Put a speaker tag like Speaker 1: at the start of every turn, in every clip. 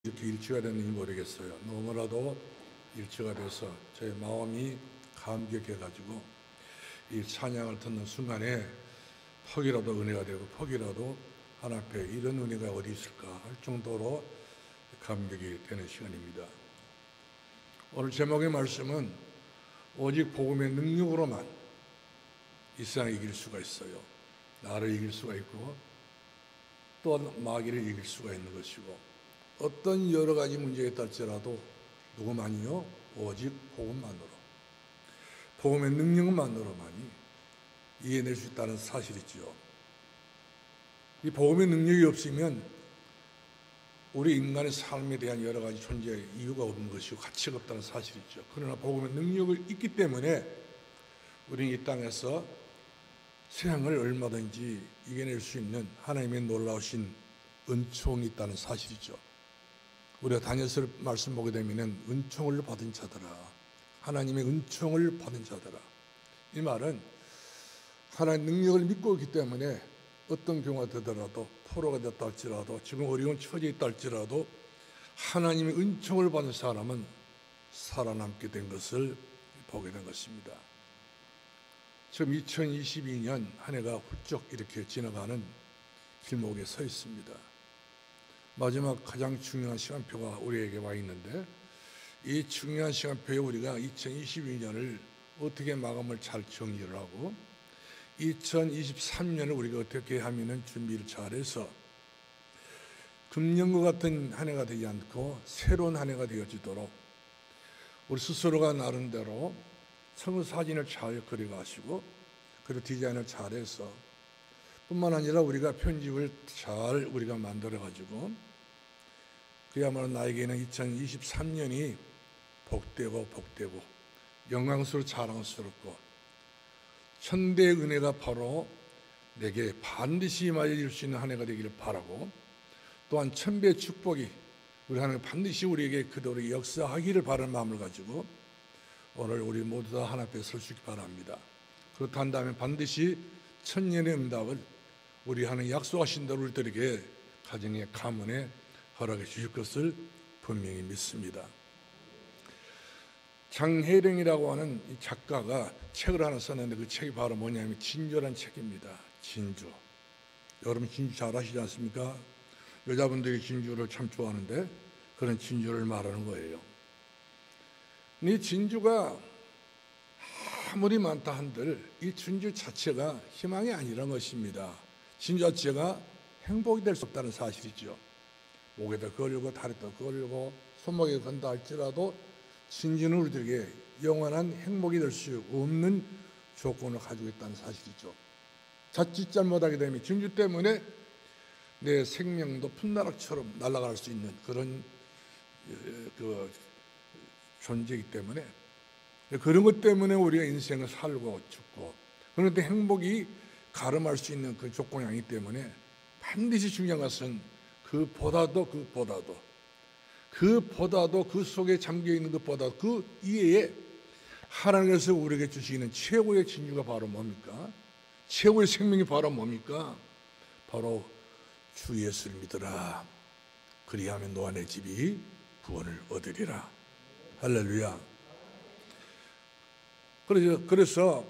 Speaker 1: 이렇게 일치가 됐는지 모르겠어요. 너무나도 일치가 돼서 제 마음이 감격해가지고 이 찬양을 듣는 순간에 퍽이라도 은혜가 되고 퍽이라도 하나님 앞에 이런 은혜가 어디 있을까 할 정도로 감격이 되는 시간입니다. 오늘 제목의 말씀은 오직 복음의 능력으로만 이 세상을 이길 수가 있어요. 나를 이길 수가 있고 또 마귀를 이길 수가 있는 것이고, 어떤 여러 가지 문제에 있을지라도 누구만이요? 오직 복음만으로, 복음의 능력만으로만이 이겨낼 수 있다는 사실이지요. 이 복음의 능력이 없으면 우리 인간의 삶에 대한 여러 가지 존재의 이유가 없는 것이고 가치가 없다는 사실이죠. 그러나 복음의 능력이 있기 때문에 우리는 이 땅에서 세상을 얼마든지 이겨낼 수 있는 하나님의 놀라우신 은총이 있다는 사실이죠. 우리가 다니엘서 말씀 보게 되면 은총을 받은 자들아, 하나님의 은총을 받은 자들아, 이 말은 하나님의 능력을 믿고 있기 때문에 어떤 경우가 되더라도, 포로가 됐다 할지라도, 지금 어려운 처지에 있다 할지라도 하나님의 은총을 받은 사람은 살아남게 된 것을 보게 된 것입니다. 지금 2022년 한 해가 훌쩍 이렇게 지나가는 길목에 서 있습니다. 마지막 가장 중요한 시간표가 우리에게 와 있는데, 이 중요한 시간표에 우리가 2022년을 어떻게 마감을 잘 정리를 하고 2023년을 우리가 어떻게 하면 준비를 잘해서 금년과 같은 한 해가 되지 않고 새로운 한 해가 되어지도록 우리 스스로가 나름대로 성사진을 잘 그려가시고, 그리고 디자인을 잘해서 뿐만 아니라 우리가 편집을 잘 우리가 만들어가지고 그야말로 나에게는 2023년이 복되고 영광스럽고 자랑스럽고 천대의 은혜가 바로 내게 반드시 임하여 수 있는 한 해가 되기를 바라고, 또한 천배의 축복이 우리 하나님 반드시 우리에게 그대로 역사하기를 바라는 마음을 가지고 오늘 우리 모두 다 하나님 앞에 설 수 있기 바랍니다. 그렇다 한다면 반드시 천년의 응답을 우리 하나님 약속하신 대로 우리들에게 가정의 가문에 허락해 주실 것을 분명히 믿습니다. 장혜령이라고 하는 이 작가가 책을 하나 썼는데 그 책이 바로 뭐냐면 진주라는 책입니다. 진주. 여러분 진주 잘 아시지 않습니까? 여자분들이 진주를 참 좋아하는데 그런 진주를 말하는 거예요. 이 진주가 아무리 많다 한들 이 진주 자체가 희망이 아니란 것입니다. 진주 자체가 행복이 될 수 없다는 사실이죠. 목에다 걸고 다리에다 걸고 손목에 건다 할지라도 진주는 우리들에게 영원한 행복이 될 수 없는 조건을 가지고 있다는 사실이죠. 자칫 잘못하게 되면 진주 때문에 내 생명도 풋나락처럼 날아갈 수 있는 그런 존재이기 때문에, 그런 것 때문에 우리가 인생을 살고 죽고, 그런데 행복이 가름할 수 있는 그 조건이 아니기 때문에 반드시 중요한 것은 그보다도 그 속에 잠겨있는 것보다 그 이외에 하나님께서 우리에게 주시는 최고의 진주가 바로 뭡니까? 최고의 생명이 바로 뭡니까? 바로 주 예수를 믿으라. 그리하면 너와 내 집이 구원을 얻으리라. 할렐루야. 그래서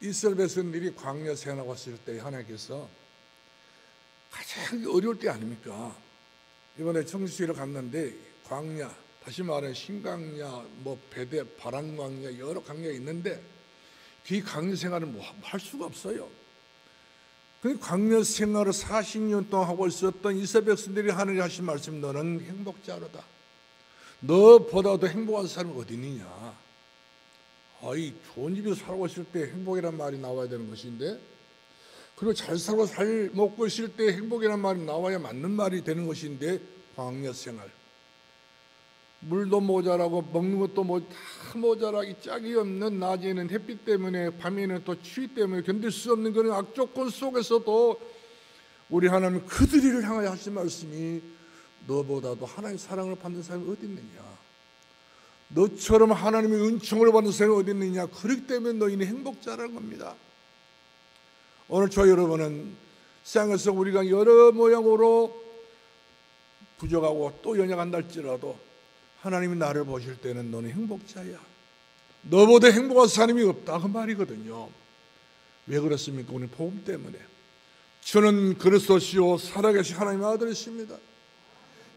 Speaker 1: 이스라엘 백성들이 광야 생활하고 왔을 때 하나님께서 가장 어려울 때 아닙니까? 이번에 청주시를 갔는데 광야, 다시 말해 신광야, 배대, 바람광야, 여러 광야가 있는데 그 광야 생활을 할 수가 없어요. 그 광야 생활을 40년 동안 하고 있었던 이스라엘 백성들이 하늘이 하신 말씀, 너는 행복자로다. 너보다도 행복한 사람이 어디 있느냐? 아이, 좋은 집에서 살고 있을 때 행복이란 말이 나와야 되는 것인데, 그리고 잘 살고 잘 먹고 있을 때 행복이란 말이 나와야 맞는 말이 되는 것인데, 광야 생활, 물도 모자라고 먹는 것도 다 모자라기 짝이 없는, 낮에는 햇빛 때문에 밤에는 또 추위 때문에 견딜 수 없는 그런 악조건 속에서도 우리 하나님 그들을 향하여 하신 말씀이, 너보다도 하나님의 사랑을 받는 사람이 어디 있느냐? 너처럼 하나님의 은총을 받는 사람이 어디 있느냐? 그렇기 때문에 너희는 행복자라는 겁니다. 오늘 저 여러분은 세상에서 우리가 여러 모양으로 부족하고 또 연약한다 할지라도 하나님이 나를 보실 때는 너는 행복자야, 너보다 행복한 사람이 없다, 그 말이거든요. 왜 그렇습니까? 우리 복음 때문에. 저는 그리스도시요 살아계신 하나님의 아들이십니다.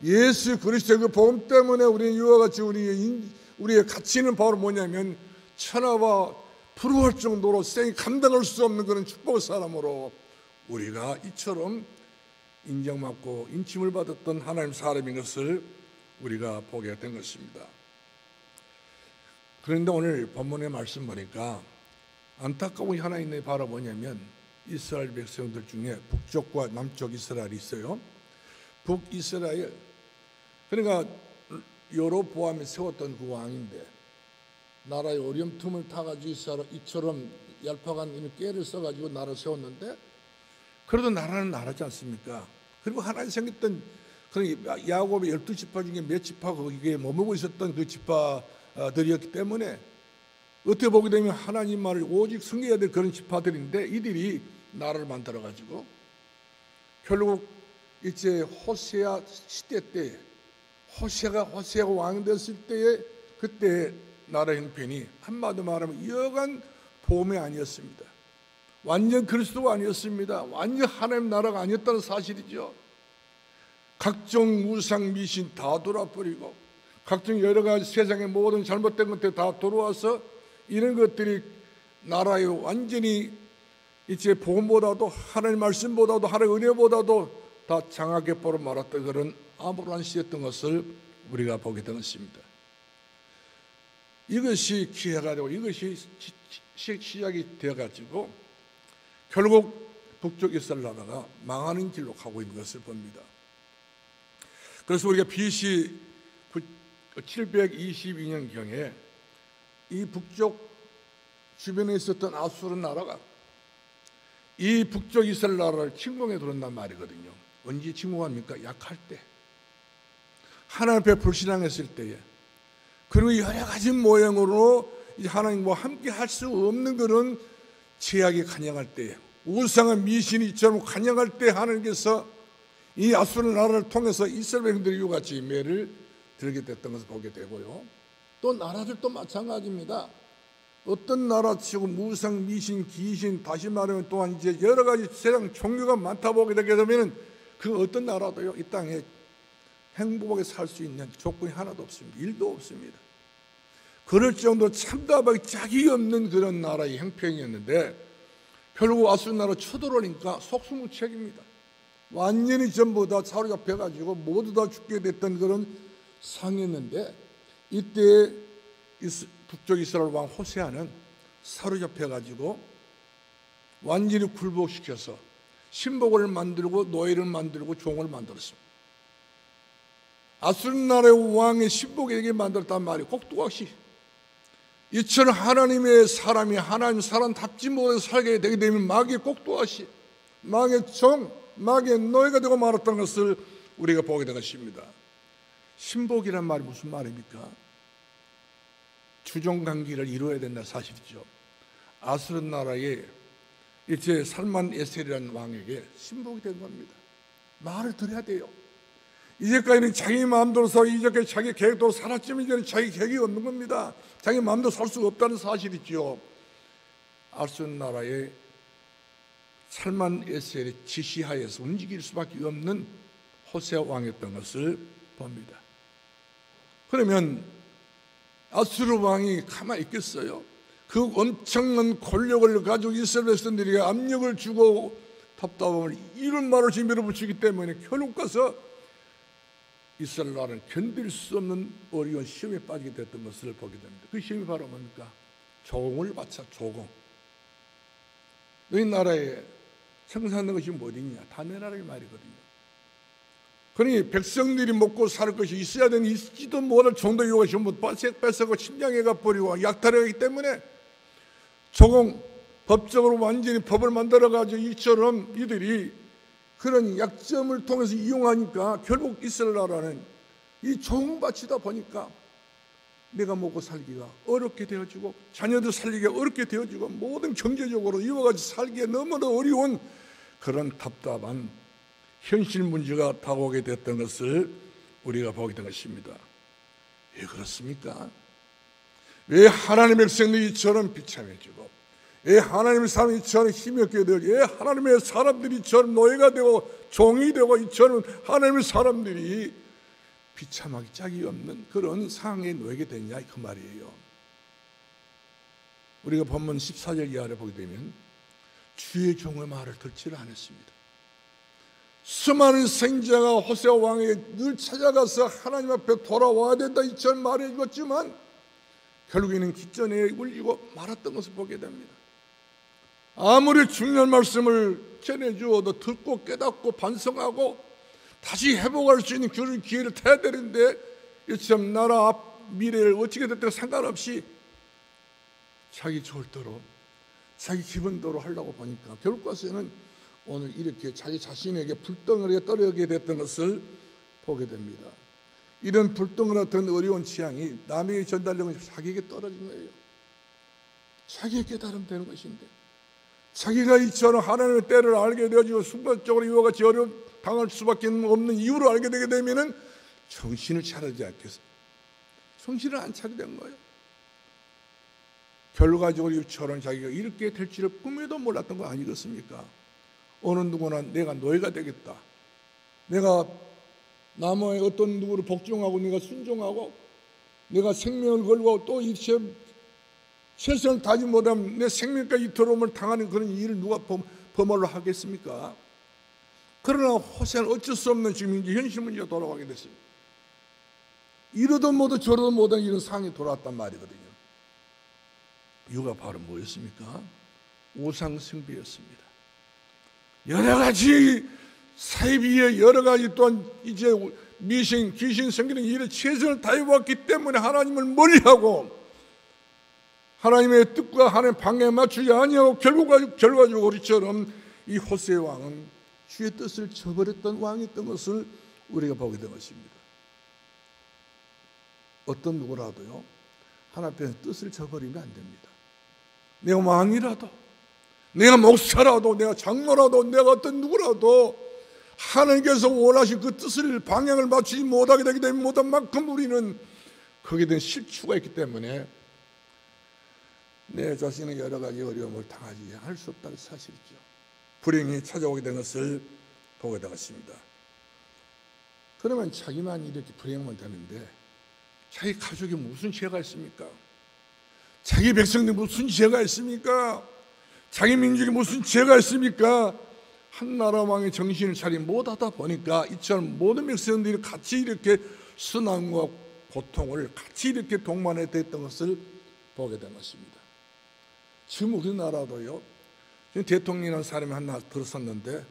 Speaker 1: 예수 그리스도의 그 복음 때문에 우리는 이와 같이 우리의 가치는 바로 뭐냐면 천하와 부러울 정도로 생이 감당할 수 없는 그런 축복의 사람으로 우리가 이처럼 인정받고 인침을 받았던 하나님 사람인 것을 우리가 보게 된 것입니다. 그런데 오늘 본문의 말씀 보니까 안타까운 하나 있는 게 바로 뭐냐면 이스라엘 백성들 중에 북쪽과 남쪽 이스라엘이 있어요. 북이스라엘, 그러니까 여로보암이 세웠던 그 왕인데 나라의 어려움 틈을 타가지고 이처럼 얄팍한 깨를 써가지고 나라를 세웠는데 그래도 나라는 나라지 않습니까? 그리고 하나님 생겼던 야곱의 12지파 중에 몇 지파가 거기에 머물고 있었던 그 지파들이었기 때문에 어떻게 보게 되면 하나님만을 오직 섬겨야 될 그런 지파들인데 이들이 나라를 만들어가지고 결국 이제 호세아 시대 때 호세아가 왕 됐을 때에 그때 나라 형편이 한마디로 말하면 여간 보험이 아니었습니다. 완전 그리스도가 아니었습니다. 완전 하나님 나라가 아니었다는 사실이죠. 각종 우상 미신 다 돌아버리고 각종 여러 가지 세상의 모든 잘못된 것들 다 돌아와서 이런 것들이 나라에 완전히 이제 복음보다도 하나님 말씀보다도 하나님 은혜보다도 다 장하게 보러 말았던 그런 아무런 시였던 것을 우리가 보게 된 것입니다. 이것이 기회가 되고 이것이 시작이 되어가지고 결국 북쪽 이스라엘 나라가 망하는 길로 가고 있는 것을 봅니다. 그래서 우리가 BC 722년경에 이 북쪽 주변에 있었던 아수르 나라가 이 북쪽 이스라엘 나라를 침공해 들어온단 말이거든요. 언제 침공합니까? 약할 때, 하나님 앞에 불신앙했을 때에, 그리고 여러 가지 모양으로 하나님과 함께 할 수 없는 그런 제약이 간영할 때에, 우상의 미신이 이처럼 간영할 때 하나님께서 이 아수르 나라를 통해서 이스라엘 백성들이 이와 같이 매를 들게 됐던 것을 보게 되고요. 또 나라들도 마찬가지입니다. 어떤 나라치고 무상, 미신, 귀신, 다시 말하면 또한 이제 여러 가지 세상 종교가 많다 보게 되게 되면 그 어떤 나라도요 이 땅에 행복하게 살 수 있는 조건이 하나도 없습니다. 일도 없습니다. 그럴 정도로 참담하게 짝이 없는 그런 나라의 형편이었는데 결국 아수르 나라 쳐들어오니까 속수무책입니다. 완전히 전부 다 사로잡혀가지고 모두 다 죽게 됐던 그런 상이었는데 이때 북쪽 이스라엘 왕 호세아는 사로잡혀가지고 완전히 굴복시켜서 신복을 만들고 노예를 만들고 종을 만들었습니다. 아수르 나라의 왕의 신복에게 만들었단 말이에요. 꼭두각시 이처럼 하나님의 사람이 하나님 사람답지 못해 살게 되게 되면 마귀의 꼭두각시, 마귀의 종, 마귀의 노예가 되고 말았던 것을 우리가 보게 된 것입니다. 신복이란 말이 무슨 말입니까? 주종관계를 이루어야 된다는 사실이죠. 아수르 나라의 이제 살만 에셀이라는 왕에게 신복이 된 겁니다. 말을 들어야 돼요. 이제까지는 자기 마음대로서 이제까지 자기 계획대로 살았지만 이제는 자기 계획이 없는 겁니다. 자기 마음대로 살 수가 없다는 사실이죠. 아수르 나라의 살만 에셀의 지시하에서 움직일 수밖에 없는 호세아 왕이었던 것을 봅니다. 그러면 아수르 왕이 가만히 있겠어요? 그 엄청난 권력을 가지고 이스라엘 백성들에게 압력을 주고 답답함을 이런 말을 밀어붙이기 때문에 결국 가서 이스라엘 나라는 견딜 수 없는 어려운 시험에 빠지게 됐던 것을 보게 됩니다. 그 시험이 바로 뭡니까? 조공을 바쳐, 조공. 너희 나라에 생산하는 것이 뭐 어디냐? 다 내 나라의 말이거든요. 그러니 백성들이 먹고 살 것이 있어야 되는 있지도 못할 정도의 요구가 전부 뺏어고 침략해가 버리고 약탈하기 때문에 조공, 법적으로 완전히 법을 만들어가지고 이처럼 이들이 그런 약점을 통해서 이용하니까 결국 이스라엘 나라는 이 조공바치다 보니까 내가 먹고 살기가 어렵게 되어지고 자녀들 살기가 어렵게 되어지고 모든 경제적으로 이와 같이 살기에 너무나 어려운 그런 답답한 현실 문제가 다가오게 됐던 것을 우리가 보게 된 것입니다. 왜 그렇습니까? 왜 하나님의 백성들이 이처럼 비참해지고, 왜 하나님의 사람이 이처럼 힘이 없게 되고, 왜 하나님의 사람들이 이처럼 노예가 되고 종이 되고 이처럼 하나님의 사람들이 비참하기 짝이 없는 그런 상황에 놓이게 됐냐, 그 말이에요. 우리가 본문 14절 이하를 보게 되면 주의 종의 말을 듣지를 않았습니다. 수많은 생자가 호세 왕에게 늘 찾아가서 하나님 앞에 돌아와야 된다 이처럼 말해 주었지만 결국에는 기전에 울리고 말았던 것을 보게 됩니다. 아무리 중요한 말씀을 전해주어도 듣고 깨닫고 반성하고 다시 회복할 수 있는 그런 기회를 타야 되는데 이처럼 나라 앞 미래를 어떻게 됐든 상관없이 자기 좋을 대로 자기 기분대로 하려고 보니까 결국까지는 오늘 이렇게 자기 자신에게 불덩어리에 떨어지게 됐던 것을 보게 됩니다. 이런 불덩어리 같은 어려운 취향이 남에게 전달되는 것이 자기에게 떨어진 거예요. 자기의 깨달음 되는 것인데 자기가 이처럼 하나님의 때를 알게 되어지고 순간적으로 이와 같이 어려움 당할 수밖에 없는 이유를 알게 되게 되면은 정신을 차리지 않겠어. 정신을 안 차리게 된 거예요. 결과적으로 이처럼 자기가 이렇게 될 줄을 꿈에도 몰랐던 거 아니겠습니까? 어느 누구나 내가 노예가 되겠다. 내가 남의 어떤 누구를 복종하고 내가 순종하고 내가 생명을 걸고 또 이 최선을 다하지 못하면 내 생명까지 더러움을 당하는 그런 일을 누가 범하려 하겠습니까? 그러나 호세는 어쩔 수 없는 지금 이제 현실 문제가 돌아가게 됐어요. 이러도 못하고 저러도 못하는 이런 상황이 돌아왔단 말이거든요. 이유가 바로 뭐였습니까? 우상숭배였습니다. 여러 가지 사이비의 여러 가지 또한 이제 미신, 귀신 섬기는 일에 최선을 다해왔기 때문에 하나님을 멀리하고 하나님의 뜻과 하나님의 방향에 맞추지 아니하고 결과적으로 우리처럼 이 호세 왕은 주의 뜻을 저버렸던 왕이었던 것을 우리가 보게 된 것입니다. 어떤 누구라도요 하나님 앞에 뜻을 저버리면 안 됩니다. 내가 왕이라도 내가 목사라도 내가 장로라도 내가 어떤 누구라도 하나님께서 원하신 그 뜻을 방향을 맞추지 못하게 되게 되면 못한 만큼 우리는 거기에 대한 실추가 있기 때문에 내 자신은 여러 가지 어려움을 당하지 할 수 없다는 사실이죠. 불행이 찾아오게 된 것을 보게 되었습니다. 그러면 자기만 이렇게 불행하면 되는데 자기 가족이 무슨 죄가 있습니까? 자기 백성들이 무슨 죄가 있습니까? 자기 민족이 무슨 죄가 있습니까? 한 나라 왕의 정신을 차리지 못하다 보니까 이처럼 모든 백성들이 같이 이렇게 순환과 고통을 같이 이렇게 동반해 됐던 것을 보게 된 것입니다. 지금 우리나라도요 대통령이라는 사람이 하나 들었었는데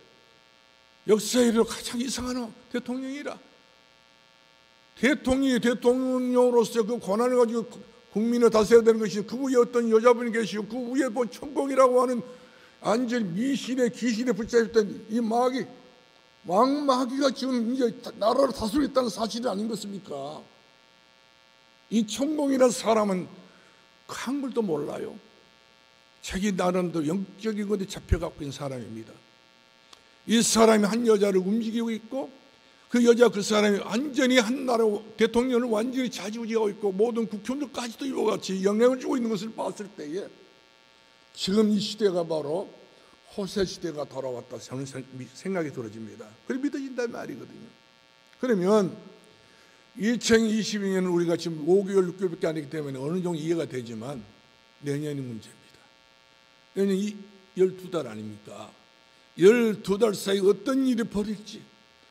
Speaker 1: 역사에 이르러 가장 이상한 대통령이라. 대통령이 대통령으로서 그 권한을 가지고 국민을 다스려야 되는 것이 그 위에 어떤 여자분이 계시고 그 위에 뭐 천공이라고 하는 완전히 미신의 귀신에 붙잡혔던 이 마귀 왕마귀가 지금 이제 나라를 다스리고 있다는 사실이 아닌 것입니까? 이 천공이라는 사람은 그 한글도 몰라요. 자기 나름대로 영적인 것에 잡혀갖고 있는 사람입니다. 이 사람이 한 여자를 움직이고 있고 그 여자 그 사람이 완전히 한 나라 대통령을 완전히 좌지우지하고 있고 모든 국회의원들까지도 이와 같이 영향을 주고 있는 것을 봤을 때에 지금 이 시대가 바로 호세 시대가 돌아왔다 저는 생각이 들어집니다. 그래 믿어진단 말이거든요. 그러면 2022년은 우리가 지금 5개월 6개월밖에 안 되기 때문에 어느 정도 이해가 되지만 내년이 문제입니다. 내년이 12달 아닙니까? 12달 사이 어떤 일이 벌일지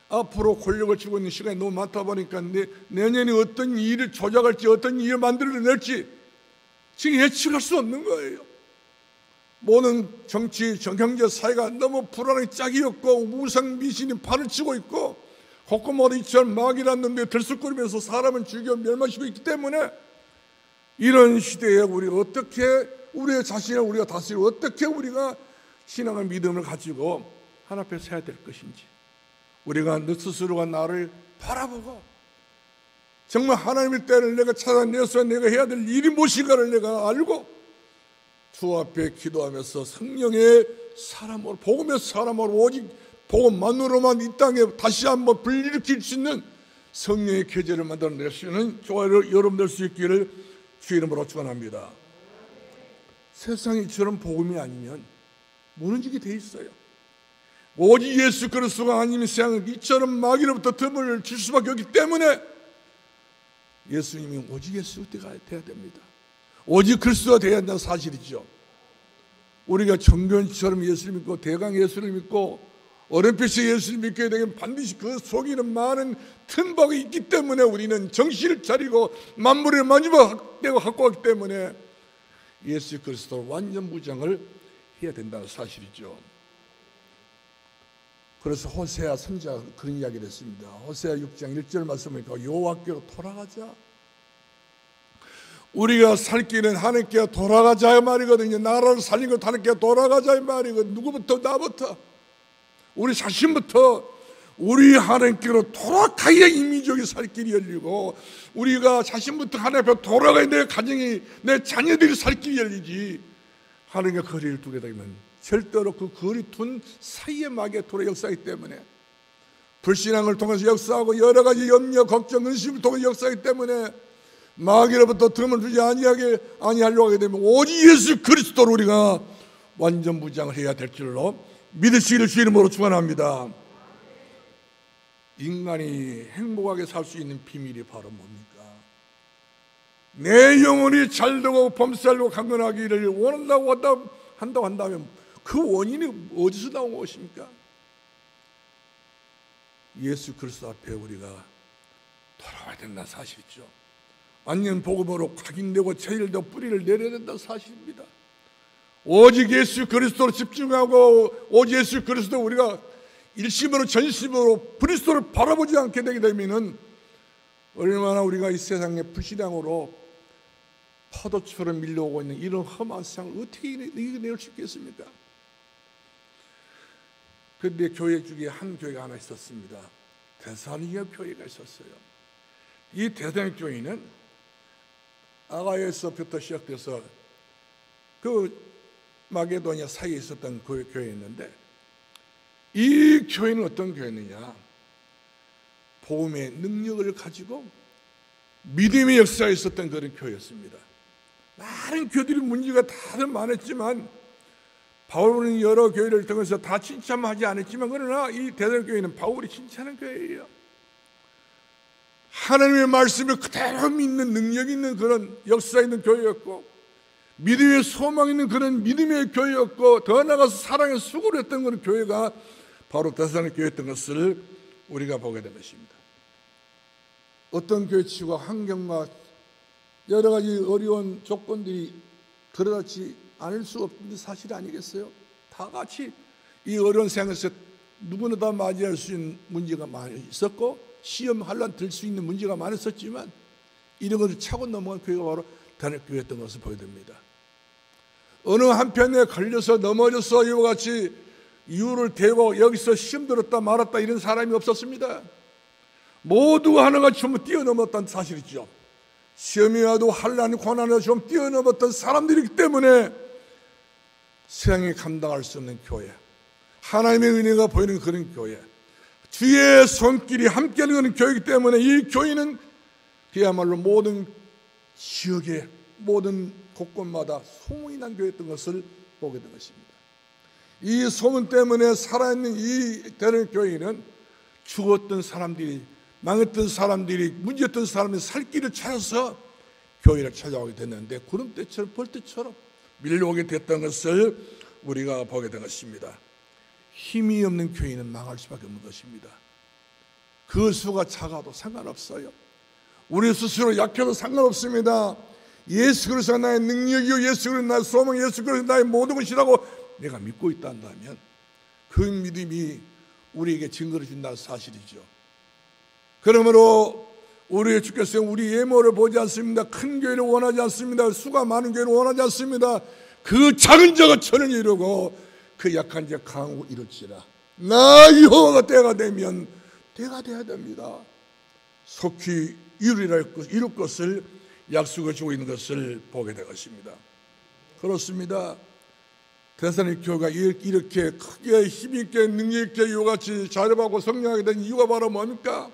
Speaker 1: 앞으로 권력을 쥐고 있는 시간이 너무 많다 보니까 내년에 어떤 일을 조작할지 어떤 일을 만들어낼지 지금 예측할 수 없는 거예요. 모든 정치, 경제, 사회가 너무 불안하게 짝이 없고 우상 미신이 판을 치고 있고 곳곳마다 이처럼 마귀라는 놈들이 들썩거리면서 사람을 죽여 멸망시키고 있기 때문에 이런 시대에 우리가 어떻게 우리의 자신을 우리가 다스리고 어떻게 우리가 신앙의 믿음을 가지고 하나님 앞에 서야 될 것인지 우리가 너 스스로가 나를 바라보고 정말 하나님의 때를 내가 찾아내서 내가 해야 될 일이 무엇인가를 내가 알고 주 앞에 기도하면서 성령의 사람으로 복음의 사람으로 오직 복음만으로만 이 땅에 다시 한번 불일으킬 수 있는 성령의 계절을 만들어낼 수 있는 교회를 여러분들 수 있기를 주 이름으로 축원합니다. 세상이 이처럼 복음이 아니면 무너지게 돼 있어요. 오직 예수 그리스도가 아니면 세상은 이처럼 마귀로부터 덤을 줄 수밖에 없기 때문에 예수님이 오직 예수가 돼야 됩니다. 오직 그리스도가 돼야 한다는 사실이죠. 우리가 정교원처럼 예수를 믿고 대강 예수를 믿고 어렴풋이 예수를 믿게 되면 반드시 그 속에는 많은 틈박이 있기 때문에 우리는 정신을 차리고 만물의 마지막 때가 갖고 왔기 때문에 예수 그리스도 완전 무장을 해야 된다는 사실이죠. 그래서 호세아 선지자가 그런 이야기를 했습니다. 호세아 6장 1절 말씀을 보니까 여호와께로 돌아가자. 우리가 살 길은 하나님께 돌아가자 이 말이거든요. 나라를 살리고 하나님께 돌아가자 이 말이거든요. 누구부터? 나부터, 우리 자신부터 우리 하나님께로 돌아가야 이 민족이 살 길이 열리고 우리가 자신부터 하나님 앞에 돌아가야 내 가정이 내 자녀들이 살 길이 열리지. 하나님과 거리를 두게 되면 절대로 그 거리 둔 사이에 마귀의 돌의 역사이기 때문에 불신앙을 통해서 역사하고 여러 가지 염려, 걱정, 근심을 통해 역사하기 때문에 마귀로부터 틈을 주지 아니하려고 하게 되면 오직 예수 그리스도로 우리가 완전 무장을 해야 될 줄로 믿으시기를 주 이름으로 축원합니다. 인간이 행복하게 살 수 있는 비밀이 바로 뭡니까? 내 영혼이 잘되고 범살고 강건하기를 원한다고 한다면 그 원인이 어디서 나온 것입니까? 예수 그리스도 앞에 우리가 돌아와야 된다는 사실이죠. 완전 복음으로 각인되고 체질되고 뿌리를 내려야 된다는 사실입니다. 오직 예수 그리스도로 집중하고 오직 예수 그리스도 우리가 일심으로 전심으로 그리스도를 바라보지 않게 되게 되면은 얼마나 우리가 이 세상의 불신앙으로 파도처럼 밀려오고 있는 이런 험한 세상을 어떻게 이겨낼 수 있겠습니까? 그런데 교회 중에 한 교회가 하나 있었습니다. 데살로니가 교회가 있었어요. 이 데살로니가 교회는 아가야에서부터 시작돼서 그 마게도니아 사이에 있었던 그 교회였는데 이 교회는 어떤 교회느냐? 복음의 능력을 가지고 믿음의 역사에 있었던 그런 교회였습니다. 많은 교회들이 문제가 다들 많았지만 바울은 여러 교회를 통해서 다 칭찬하지 않았지만 그러나 이 데살로니가 교회는 바울이 칭찬한 교회예요. 하나님의 말씀을 그대로 믿는 능력 있는 그런 역사 있는 교회였고 믿음의 소망 있는 그런 믿음의 교회였고 더 나아가서 사랑의 수고를 했던 그런 교회가 바로 데살로니가 교회였던 것을 우리가 보게 된 것입니다. 어떤 교회치고 환경과 여러 가지 어려운 조건들이 그렇지 않을 수 없는 사실 아니겠어요? 다 같이 이 어려운 세상에서 누구나 다 맞이할 수 있는 문제가 많이 있었고 시험 환란 들 수 있는 문제가 많았었지만 이런 것을 차고 넘어간 교회가 바로 데살로니가 교회였던 것을 보게 됩니다. 어느 한편에 걸려서 넘어져서 이와 같이 이유를 대고 여기서 시험 들었다 말았다 이런 사람이 없었습니다. 모두가 하나같이 전부 뛰어넘었다는 사실이죠. 시험이 와도 환란 고난을 좀 뛰어넘었던 사람들이기 때문에 세상이 감당할 수 없는 교회, 하나님의 은혜가 보이는 그런 교회, 주의 손길이 함께하는 그런 교회이기 때문에 이 교회는 그야말로 모든 지역의 모든 곳곳마다 소문이 난 교회였던 것을 보게 된 것입니다. 이 소문 때문에 살아있는 이 데살로니가 교회는 죽었던 사람들이, 망했던 사람들이, 문제였던 사람들이 살 길을 찾아서 교회를 찾아오게 됐는데 구름대처럼 벌떼처럼 밀려오게 됐던 것을 우리가 보게 된 것입니다. 힘이 없는 교회는 망할 수밖에 없는 것입니다. 그 수가 작아도 상관없어요. 우리 스스로 약해도 상관없습니다. 예수 그리스도가 나의 능력이요 예수 그리스도가 나의 소망, 예수 그리스도가 나의 모든 것이라고 내가 믿고 있다 한다면 그 믿음이 우리에게 증거를 준다는 사실이죠. 그러므로 우리의 주께서 우리 예모를 보지 않습니다. 큰 교회를 원하지 않습니다. 수가 많은 교회를 원하지 않습니다. 그 작은 자가 천을 이루고 그 약한 자 강을 이룰지라. 나 여호와가 때가 되면 때가 돼야 됩니다. 속히 이룰 것을 약속을 주고 있는 것을 보게 될 것입니다. 그렇습니다. 데살로니가 교회가 이렇게 크게 힘있게 능력있게 이와 같이 자립하고 성장하게 된 이유가 바로 뭡니까?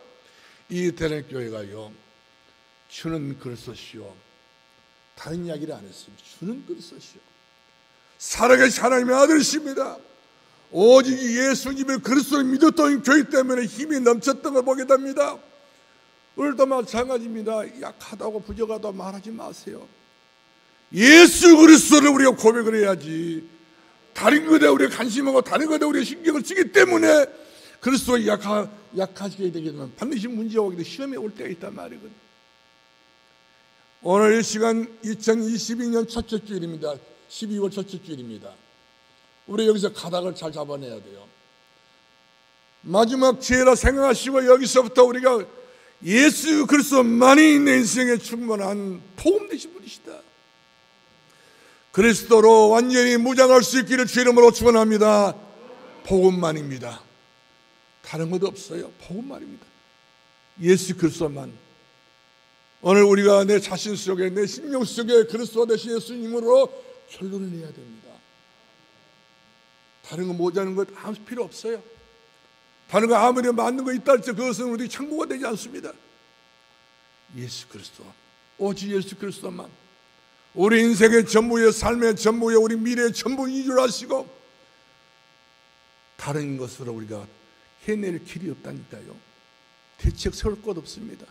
Speaker 1: 이 대련교회가요, 주는 그리스도시요, 다른 이야기를 안 했습니다. 주는 그리스도시요, 살아계신 하나님의 아들이십니다. 오직 예수님을 그리스도를 믿었던 교회 때문에 힘이 넘쳤던 걸 보게 됩니다. 오늘도 마찬가지입니다. 약하다고 부족하다고 말하지 마세요. 예수 그리스도를 우리가 고백을 해야지. 다른 것에 우리가 관심하고 다른 것에 우리가 신경을 쓰기 때문에 그리스도에 약하시게 되게 되면 반드시 문제가 오게 돼 시험에 올 때가 있단 말이거든요. 오늘 이 시간 2022년 첫째 주일입니다. 12월 첫째 주일입니다. 우리 여기서 가닥을 잘 잡아내야 돼요. 마지막 기회라 생각하시고 여기서부터 우리가 예수 그리스도만이 내 인생에 충분한 복음 되신 분이시다. 그리스도로 완전히 무장할 수 있기를 주 이름으로 축원합니다. 복음만입니다. 다른 것도 없어요. 복음만입니다. 예수 그리스도만. 오늘 우리가 내 자신 속에 내 심령 속에 그리스도 대신 예수님으로 결론을 내야 됩니다. 다른 거 모자는 것 아무 필요 없어요. 다른 거 아무리 맞는 거 있다 할지 그것은 우리 참고가 되지 않습니다. 예수 그리스도, 오직 예수 그리스도만 우리 인생의 전부에, 삶의 전부에, 우리 미래의 전부인 줄 아시고 다른 것으로 우리가 해낼 길이 없다니까요. 대책 세울 것 없습니다.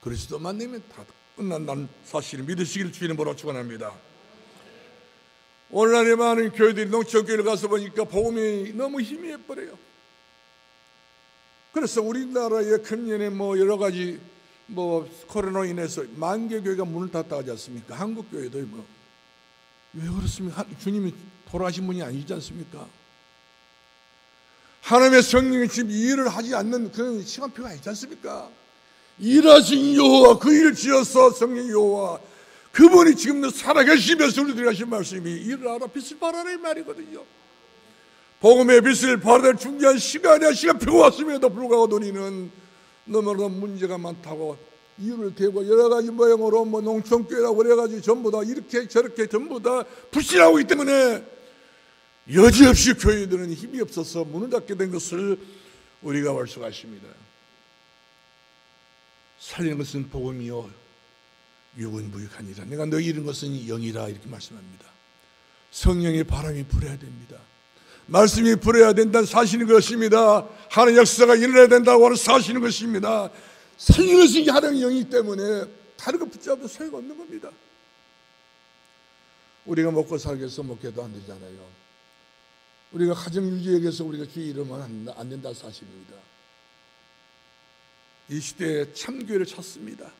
Speaker 1: 그리스도만 내면 다 끝난다는 사실을 믿으시기를 주님의 이름으로 축원합니다. 오늘날에 많은 교회들이 농촌교회를 가서 보니까 복음이 너무 희미해버려요. 그래서 우리나라의 금년에 여러 가지 코로나로 인해서 만개 교회가 문을 닫다 하지 않습니까? 한국 교회도 왜 그렇습니까? 주님이 돌아가신 분이 아니지 않습니까? 하나님의 성령이 지금 일을 하지 않는 그런 시간표가 있지 않습니까? 일하신 여호와, 그 일을 지어서 성령 여호와, 그분이 지금도 살아계시면서 우리들이 하신 말씀이 일을 알아 빛을 발하라 이 말이거든요. 복음의 빛을 발할 중요한 시간표가 왔음에도 불구하고 너희는 너무나 문제가 많다고 이유를 대고 여러 가지 모양으로 농촌교회라고 그래가지고 전부 다 이렇게 저렇게 전부 다 불신하고 있기 때문에 여지없이 교회들은 힘이 없어서 문을 닫게 된 것을 우리가 볼 수가 있습니다. 살리는 것은 복음이요 육은 무익하니라. 내가 너희 이룬 것은 영이라 이렇게 말씀합니다. 성령의 바람이 불어야 됩니다. 말씀이 불어야 된다는 사실인 것입니다. 하나님의 역사가 일어나야 된다고 하는 사실인 것입니다. 살리는 것이 하나님의 영이기 때문에 다른 거 붙잡아도 소용가 없는 겁니다. 우리가 먹고 살기 위해서 먹게도 안 되잖아요. 우리가 가정 유지에 위해서 우리가 주의 이름은 안 된다는 사실입니다. 이 시대에 참교회를 찾습니다.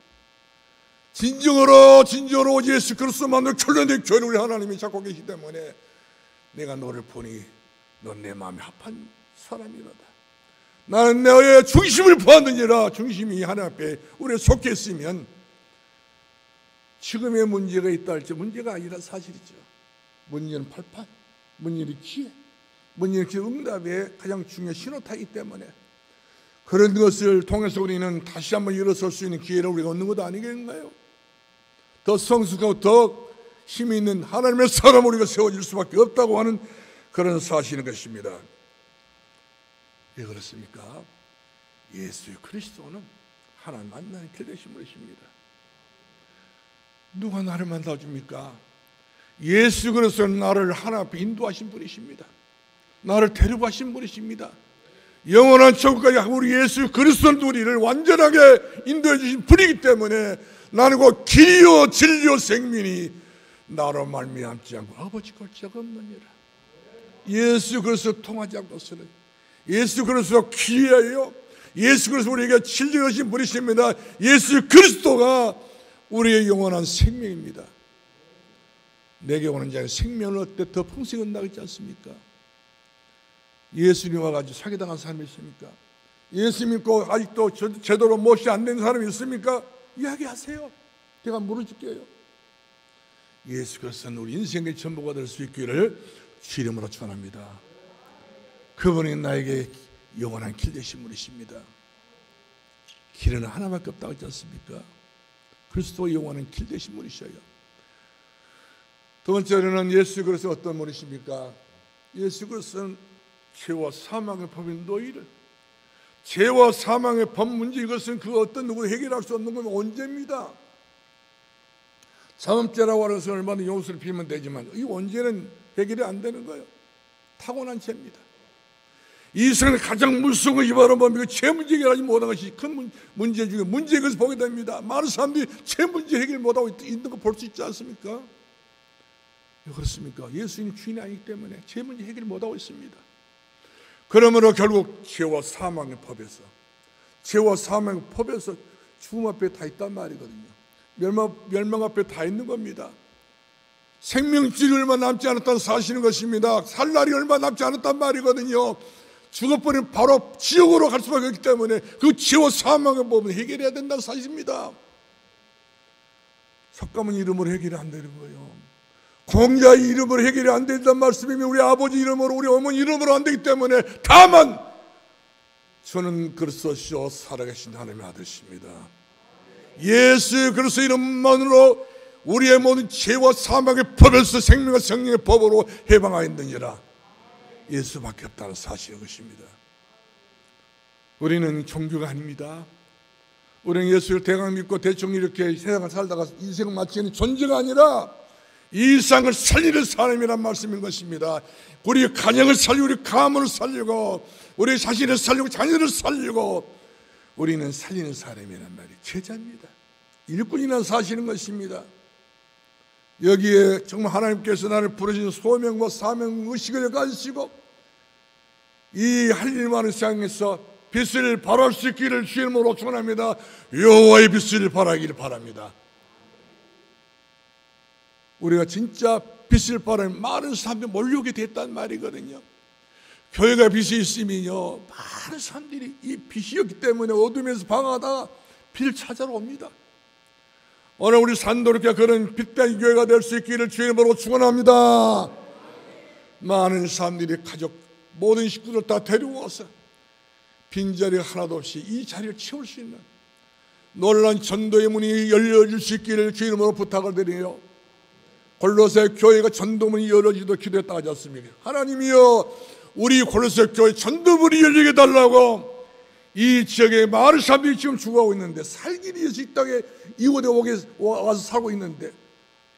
Speaker 1: 진정으로 오직 예수 그리스도만으로 결론된 교회를 우리 하나님이 찾고 계시기 때문에 내가 너를 보니 넌 내 마음에 합한 사람이로다. 나는 너의 중심을 보았느니라. 중심이 하나님 앞에 우리가 속해 있으면 지금의 문제가 있다 할지 문제가 아니라 사실이죠. 문제는 팔팔, 문제는 기회, 문제는 그 응답의 가장 중요한 신호타이기 때문에 그런 것을 통해서 우리는 다시 한번 일어설 수 있는 기회를 우리가 얻는 것도 아니겠는가요? 더 성숙하고 더 힘이 있는 하나님의 사람 우리가 세워질 수밖에 없다고 하는 그런 사실인 것입니다. 왜 그렇습니까? 예수 그리스도는 하나님 만나는 길 되신 분이십니다. 누가 나를 만나줍니까? 예수 그리스도는 나를 하나님 앞에 인도하신 분이십니다. 나를 데려가신 분이십니다. 영원한 천국까지 우리 예수 그리스도는 우리를 완전하게 인도해 주신 분이기 때문에 나는 곧 길이요 진리요 생명이 나로 말미암지 않고 아버지 꼴짝 없느니라. 예수 그리스도 통하지 않고서는 예수 그리스도 길이에요. 예수 그리스도 우리에게 진리하신 분이십니다. 예수 그리스도가 우리의 영원한 생명입니다. 내게 오는 자의 생명을 어때 더 풍성히 얻는다고 했지 않습니까? 예수님 와가지고 사기당한 사람이 있습니까? 예수 믿고 아직도 제대로 못이 안 된 사람이 있습니까? 이야기하세요. 제가 물어줄게요. 예수 그리스도는 우리 인생의 전부가 될 수 있기를 주 이름으로 축원합니다. 그분이 나에게 영원한 길 되신 분이십니다. 길은 하나밖에 없다고 했지 않습니까? 그리스도가 영원한 길 되신 분이셔요. 두 번째로는 예수 그리스도 어떤 분이십니까? 예수 그리스도는 죄와 사망의 법인 너희를 죄와 사망의 법 문제, 이것은 그 어떤 누구도 해결할 수 없는 건 언제입니다. 자범죄라고 해서 얼마나 용서를 빌면 되지만 이 원죄는 해결이 안 되는 거예요. 타고난 죄입니다. 이 세상에 가장 무서운 것이 바로 뭡니까? 죄 문제 해결하지 못한 것이 큰 문제 중에 문제인 것을 보게 됩니다. 많은 사람들이 죄 문제 해결 못하고 있는 거 볼 수 있지 않습니까? 왜 그렇습니까? 예수님이 주인이 아니기 때문에 죄 문제 해결 못하고 있습니다. 그러므로 결국 죄와 사망의 법에서 죽음 앞에 다 있단 말이거든요. 멸망 앞에 다 있는 겁니다. 생명줄이 얼마 남지 않았다는 사실인 것입니다. 살 날이 얼마 남지 않았단 말이거든요. 죽어버리면 바로 지옥으로 갈 수밖에 없기 때문에 그 죄와 사망의 법은 해결해야 된다는 사실입니다. 석가모니 이름으로 해결이 안 되는 거예요. 공자의 이름으로 해결이 안 된다는 말씀이면 우리 아버지 이름으로, 우리 어머니 이름으로 안 되기 때문에, 다만 저는 그리스도시요 살아계신 하나님의 아들이십니다. 예수 그리스도 이름만으로 우리의 모든 죄와 사망의 법에서 생명과 성령의 법으로 해방하였느니라. 예수밖에 없다는 사실인 것입니다. 우리는 종교가 아닙니다. 우리는 예수를 대강 믿고 대충 이렇게 세상을 살다가 인생을 마치는 존재가 아니라 이 세상을 살리는 사람이란 말씀인 것입니다. 우리 가정을 살리고, 우리 가문을 살리고, 우리 자신을 살리고, 자녀를 살리고, 우리는 살리는 사람이란 말이 제자입니다. 일꾼이라는 사실인 것입니다. 여기에 정말 하나님께서 나를 부르신 소명과 사명 의식을 가지시고 이 할 일 많은 세상에서 빛을 발할 수 있기를 주의 이름으로 축원합니다. 여호와의 빛을 발하기를 바랍니다. 우리가 진짜 빛을 발하는 많은 사람들이 몰려오게 됐단 말이거든요. 교회가 빛이 있으면요, 많은 사람들이 이 빛이었기 때문에 어둠에서 방황하다가 빛을 찾아러 옵니다. 오늘 우리 산도르교가 그런 빛된 교회가 될 수 있기를 주의 이름으로 축원합니다. 많은 사람들이 가족, 모든 식구들 다 데려와서 빈자리 하나도 없이 이 자리를 채울 수 있는 놀라운 전도의 문이 열려질 수 있기를 주의 이름으로 부탁을 드려요. 골로새 교회가 전도문이 열어지도 기도했다 하지 않습니까? 하나님이여, 우리 골로새 교회 전도문이 열리게 달라고. 이 지역에 많은 사람들이 지금 죽어가고 있는데, 살기 위해서 이 땅에 이곳에 와서 살고 있는데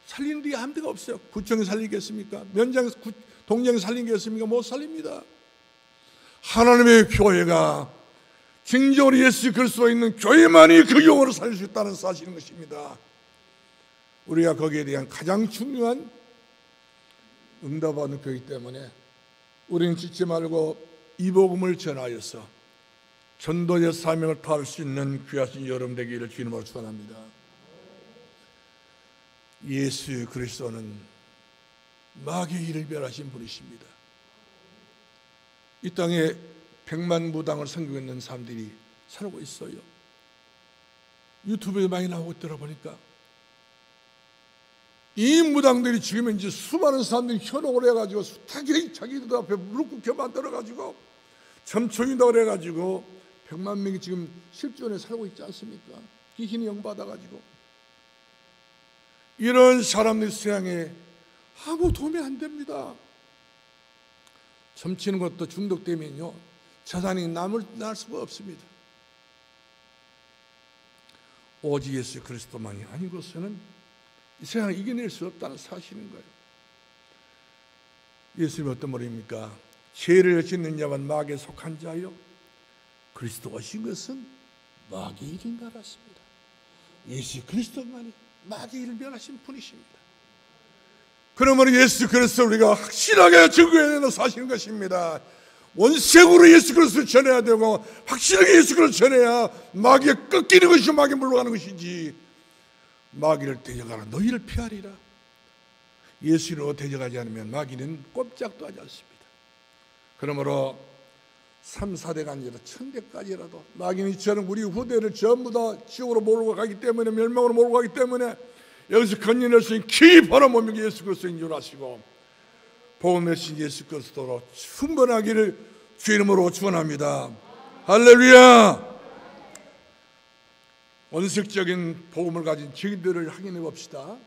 Speaker 1: 살리는 데 아무 데가 없어요. 구청이 살리겠습니까? 동장이 살리겠습니까? 못 살립니다. 하나님의 교회가 진정으로 예수 그리스도가 있는 교회만이 그 영혼을 살릴 수 있다는 사실인 것입니다. 우리가 거기에 대한 가장 중요한 응답하는 교회이기 때문에 우리는 짓지 말고 이 복음을 전하여서 전도의 사명을 다할 수 있는 귀하신 여러분 되기를 주님으로 축원합니다. 예수 그리스도는 마귀의 일을 멸하신 분이십니다. 이 땅에 100만 무당을 섬기고 있는 사람들이 살고 있어요. 유튜브에 많이 나오고 들어보니까 이 무당들이 지금 이제 수많은 사람들이 현혹을 해가지고 자기들 앞에 무릎 꿇게 만들어가지고 점총이다 그래가지고 100만 명이 지금 실존에 살고 있지 않습니까? 귀신이 영받아가지고. 이런 사람들 세상에 아무 도움이 안 됩니다. 점치는 것도 중독되면요, 재산이 날 수가 없습니다. 오직 예수 그리스도만이 아닌 것은 이 세상을 이겨낼 수 없다는 사실인 거예요. 예수님이 어떤 말입니까? 죄를 짓는 자만 마귀에 속한 자요, 그리스도 오신 것은 마귀의 일을 멸하십니다. 예수 그리스도만이 마귀의 일을 멸하신 분이십니다. 그러므로 예수 그리스도 우리가 확실하게 증거해야 되는 사실인 것입니다. 원색으로 예수 그리스도를 전해야 되고 확실하게 예수 그리스도를 전해야 마귀에 꺾이는 것이 마귀에 물러가는 것이지, 마귀를 대적하라 너희를 피하리라. 예수로 대적하지 않으면 마귀는 꼼짝도 하지 않습니다. 그러므로 3, 4대가 아니라 1000대까지라도 마귀는 이처럼 우리 후대를 전부 다 지옥으로 몰고 가기 때문에, 멸망으로 몰고 가기 때문에 여기서 건져낼 수 있는 깊은 몸이 예수 그리스도인 줄 아시고 복음의 신 예수 그리스도로 충분하기를 주 이름으로 축원합니다. 할렐루야. 원색적인 복음을 가진 증인들을 확인해 봅시다.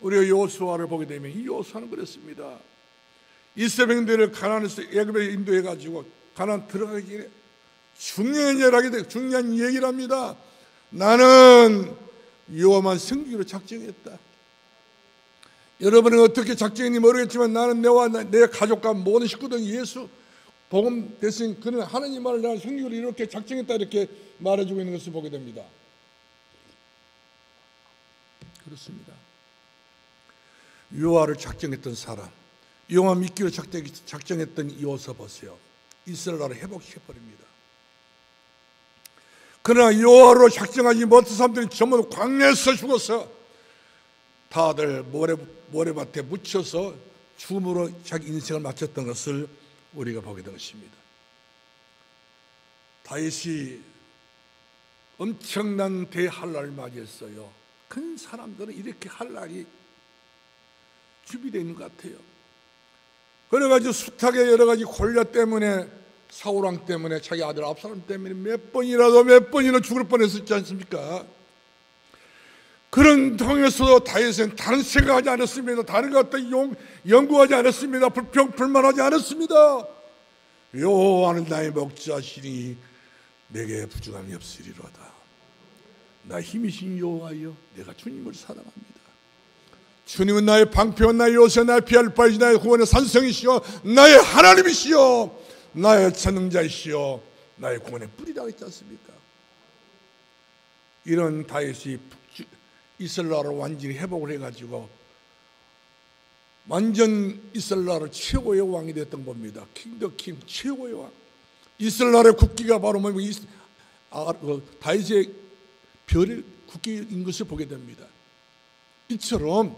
Speaker 1: 우리가 여호수아를 보게 되면 이 여호수아는 그랬습니다. 이스라엘들을 가나안에서 애굽에 인도해 가지고 가나안 들어가기 전에 중요한 얘기를 합니다. 나는 여호와만 섬기기로 작정했다. 여러분은 어떻게 작정했는지 모르겠지만 나는 내와 내 가족과 모든 식구들 예수 복음 대신 그는 하나님 말을 내가 섬기기로 이렇게 작정했다, 이렇게 말해주고 있는 것을 보게 됩니다. 그렇습니다. 여호와를 작정했던 사람, 여호와 믿기로 작정했던 여호사밧이요, 이스라엘 나라를 회복시켜버립니다. 그러나 여호와로 작정하지 못한 사람들이 전부 광야에서 죽어서 다들 모래밭에 묻혀서 죽음으로 자기 인생을 마쳤던 것을 우리가 보게 된 것입니다. 다윗이 엄청난 대환란을 맞이했어요. 큰 사람들은 이렇게 환란이 준비되어 있는 것 같아요. 그래가지고 숱하게 여러 가지 골리앗 때문에, 사울왕 때문에, 자기 아들 압살롬 때문에 몇 번이나 죽을 뻔했었지 않습니까? 그런 통해서도 다윗은 다른 생각하지 않았습니다. 다른 것 같다 연구하지 않았습니다. 불평불만하지 않았습니다. 여호와는 나의 목자시니 내게 부족함이 없으리로다. 나 힘이신 여호와여, 내가 주님을 사랑합니다. 주님은 나의 방패와 나의 요새, 나의 피할 바이시, 나의 구원의 산성이시여, 나의 하나님이시여, 나의 전능자이시여, 나의 구원의 뿌리라고 했지 않습니까? 이런 다윗이 이스라엘 나라를 완전히 회복을 해가지고 완전 이스라엘 나라 최고의 왕이 됐던 겁니다. 킹 더 킹, 최고의 왕. 이스라엘 나라의 국기가 바로 다윗의 별의 국기인 것을 보게 됩니다. 이처럼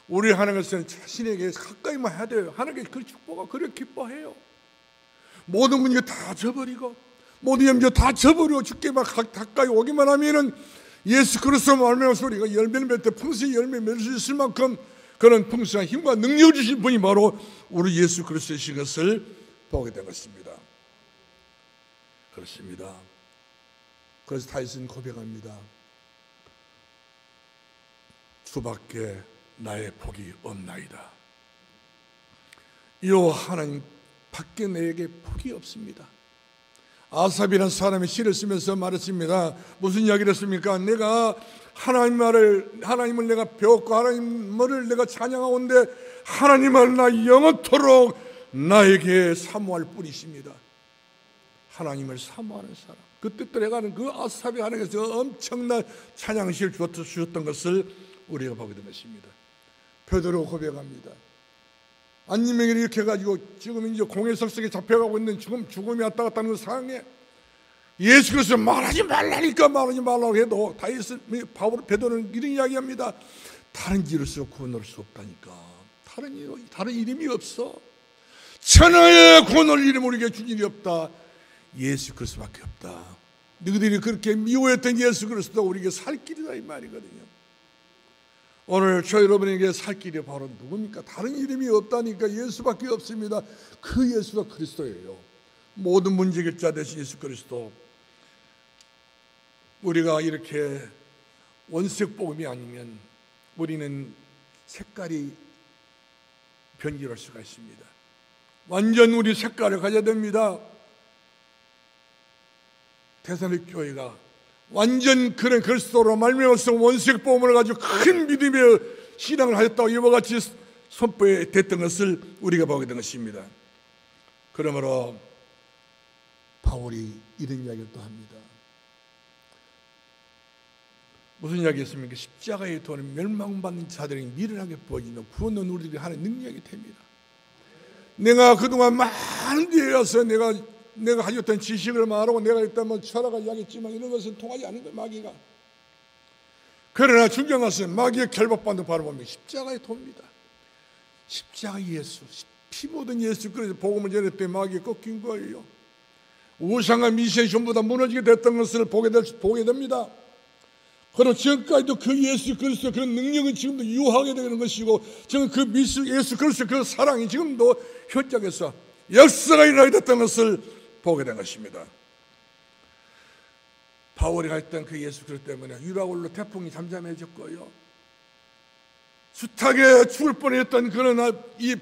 Speaker 1: 우리 하나님께서는 자신에게 가까이만 해야 돼요. 하나님께 그 축복을 그렇게 기뻐해요. 모든 문제 다 져버리고, 모든 염려 다 져버리고 주께만 가까이 오기만 하면은 예수 그리스도 말미암아서 우리가 열매를 맺을 때 풍성히 열매 맺을 수 있을 만큼 그런 풍성한 힘과 능력을 주신 분이 바로 우리 예수 그리스도이신 것을 보게 된 것입니다. 그렇습니다. 그래서 다윗은 고백합니다. 주밖에 나의 복이 없나이다. 여호와 하나님 밖에 내게 복이 없습니다. 아삽이라는 사람이 시를 쓰면서 말했습니다. 무슨 이야기를 했습니까? 내가 하나님을 내가 배웠고 하나님을 내가 찬양하오는데 하나님을 나 영원토록 나에게 사모할 뿐이십니다. 하나님을 사모하는 사람, 그때 떠나가는 그 아삽이 하나님께서 엄청난 찬양시를 주셨던 것을 우리가 보게 된 것입니다. 베드로 고백합니다. 안님에게 이렇게 해가지고 지금 이제 공회석석에 잡혀가고 있는 죽음이 왔다 갔다 하는 상황에 예수 그리스도 말하지 말라니까 말하지 말라고 해도 베드로는 이런 이야기합니다. 다른 길로서 구원할 수 없다니까. 다른 이름이 없어. 천하의 구원할 이름 우리에게 준 일이 없다. 예수 그리스도밖에 없다. 너희들이 그렇게 미워했던 예수 그리스도가 우리에게 살 길이다 이 말이거든요. 오늘 저 여러분에게 살 길이 바로 누굽니까? 다른 이름이 없다니까. 예수밖에 없습니다. 그 예수가 그리스도예요. 모든 문제 해결자 되신 예수 그리스도. 우리가 이렇게 원색 복음이 아니면 우리는 색깔이 변질할 수가 있습니다. 완전 우리 색깔을 가져야 됩니다. 대사nik 교회가 완전 그런 그리스도로 말미암아서 원색 복음을 가지고 큰 믿음의 신앙을 하였다고 이와 같이 선포됐던 것을 우리가 보게 된 것입니다. 그러므로 바울이 이런 이야기를 또 합니다. 무슨 이야기였습니까? 십자가의 도는 멸망받는 자들에게 미련하게 보이며 구원은 우리들이 하는 능력이 됩니다. 내가 그동안 많은 데에 가서 내가 가졌던 지식을 말하고 내가 일단 철학을 이야기했지만 이런 것은 통하지 않는 거예요. 마귀가. 그러나 중요한 것은 마귀의 결박받는 바로 보면 십자가의 도입니다. 십자가 예수, 피 묻은 예수 그래서 복음을 전했더니 마귀에 꺾인 거예요. 우상과 미신이 전부 다 무너지게 됐던 것을 보게 됩니다. 그리고 지금까지도 그 예수 그리스도 그런 능력은 지금도 유하게 되는 것이고 지금 그 예수 그리스도 그 사랑이 지금도 현장에서 역사가 일어나게 됐던 것을 보게 된 것입니다. 바울이 했던 그 예수 그리스도 때문에 유라굴로 태풍이 잠잠해졌고요. 숱하게 죽을 뻔했던 그러나 이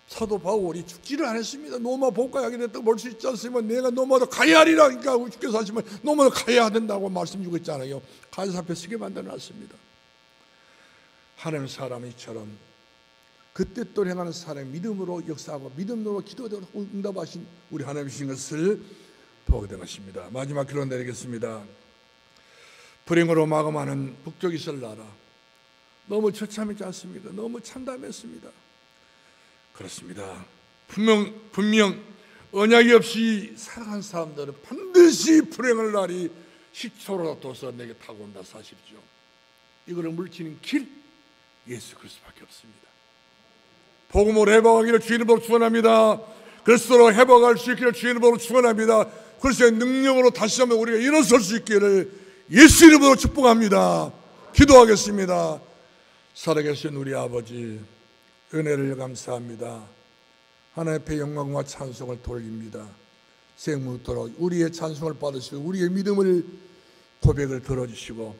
Speaker 1: 사도 바울이 죽지를 않았습니다. 로마 복과하게 됐다고 볼 수 있지 않습니까? 내가 로마도 가야 하리라. 그러니까 주께서 하시면 로마도 가야 된다고 말씀 주고 있잖아요. 가서 앞에 쓰게 만들어놨습니다. 하나님 사람이처럼 그때 또 행하는 사람의 믿음으로 역사하고 믿음으로 기도대로 응답하신 우리 하나님이신 것을 보게 된 것입니다. 마지막 결론 내리겠습니다. 불행으로 마감하는 북쪽 이스라엘 나라, 너무 처참했지 않습니까? 너무 참담했습니다. 그렇습니다. 분명 언약이 없이 살아간 사람들은 반드시 불행할 날이 식초로라도서 내게 타고 온다 사실이죠. 이거를 물리치는 길, 예수 그리스도밖에 없습니다. 복음으로 회복하기를 주의 이름으로 축원합니다. 그리스도로 회복할 수 있기를 주의 이름으로 축원합니다. 그리스도의 능력으로 다시 한번 우리가 일어설 수 있기를 예수 이름으로 축복합니다. 기도하겠습니다. 살아계신 우리 아버지, 은혜를 감사합니다. 하나님 앞에 영광과 찬송을 돌립니다. 생무토록 우리의 찬송을 받으시고 우리의 믿음을 고백을 들어주시고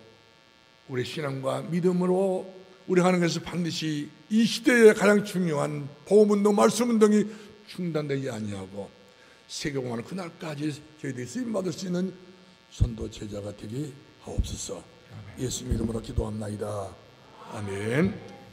Speaker 1: 우리 신앙과 믿음으로 우리 하나님께서 반드시 이 시대에 가장 중요한 복음운동, 말씀운동이 중단되지 아니하고 세계공헌하는 그날까지 저희들이 쓰임받을 수 있는 선도 제자가 되게 하옵소서. 예수 이름으로 기도합나이다. 아멘.